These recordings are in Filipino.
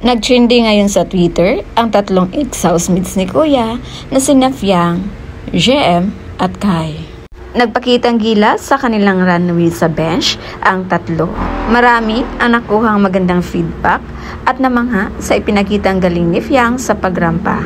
Nag-trending ngayon sa Twitter ang tatlong ex-housemates ni Kuya na sina Fiang, JM at Kai. Nagpakitang gilas sa kanilang runway sa bench ang tatlo. Marami ang nakuhang magandang feedback at namangha sa ipinakitang galing ni Fiang sa pagrampa.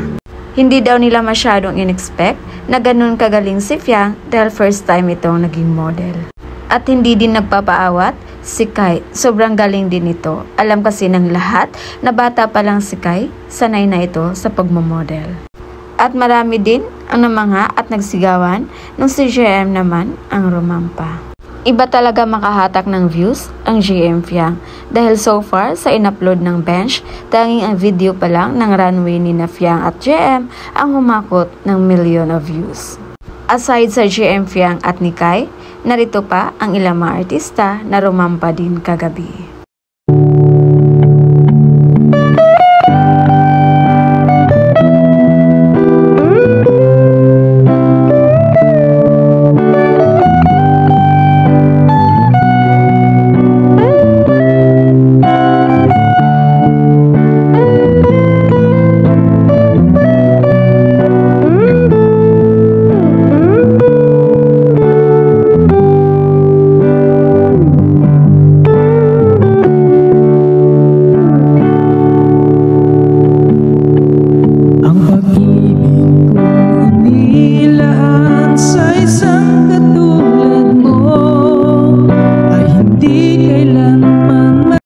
Hindi daw nila masyadong in-expect na ganun kagaling si Fiang dahil first time itong naging model. At hindi din nagpapaawat si Kai, sobrang galing din ito. Alam kasi ng lahat na bata pa lang si Kai, sanay na ito sa pagmamodel. At marami din ang namangha at nagsigawan nung si JM naman ang rumampa. Iba talaga makahatak ng views ang JM Fiang dahil so far sa in-upload ng bench, tanging ang video pa lang ng runway ni na Fiang at JM ang humakot ng million of views. Aside sa JM Fiang at ni Kai, narito pa ang ilang mga artista na rumampa din kagabi.